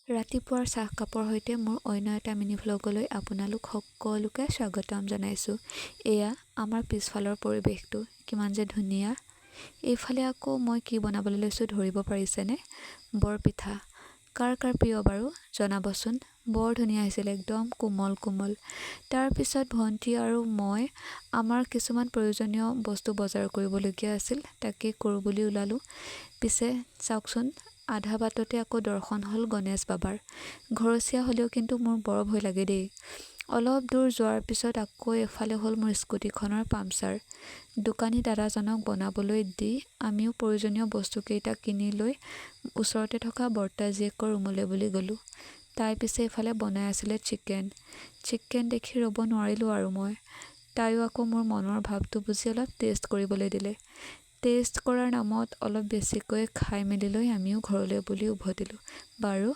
ৰাতিপুৱাৰ চাহকাপৰ সৈতে মোৰ অন্য এটা মিনি ভ্লগলৈ আপোনালোক সকলোকে স্বাগতম জনাইছোঁ। এয়া আমাৰ পিছফালৰ পৰিৱেশটো কিমান যে ধুনীয়া। এইফালে আকৌ মই কি বনাবলৈ লৈছোঁ ধৰিব পাৰিছেনে? বৰপিঠা। কাৰ কাৰ প্ৰিয় বাৰু জনাবচোন। বৰ ধুনীয়া হৈছিল, একদম কোমল কোমল। তাৰপিছত ভণ্টি আৰু মই আমাৰ কিছুমান প্ৰয়োজনীয় বস্তু বজাৰ কৰিবলগীয়া আছিল, তাকে কৰোঁ বুলি ওলালোঁ। পিছে চাওকচোন, আধা বাটতে আকৌ দৰ্শন হ'ল গণেশ বাবাৰ। ঘৰচীয়া হ'লেও কিন্তু মোৰ বৰ ভয় লাগে দেই। অলপ দূৰ যোৱাৰ পিছত আকৌ এফালে হ'ল মোৰ স্কুটিখনৰ পামচাৰ। দোকানী দাদাজনক বনাবলৈ দি আমিও প্ৰয়োজনীয় বস্তুকেইটা কিনি লৈ ওচৰতে থকা বৰ্তা জীয়েকৰ ৰুমলৈ বুলি গ'লোঁ। তাই পিছে এইফালে বনাই আছিলে চিকেন দেখি ৰ'ব নোৱাৰিলোঁ আৰু মই। তাইও আকৌ মোৰ মনৰ ভাৱটো বুজি অলপ টেষ্ট কৰিবলৈ দিলে। টেষ্ট কৰাৰ নামত অলপ বেছিকৈ খাই মেলি লৈ আমিও ঘৰলৈ বুলি উভতিলোঁ। বাৰু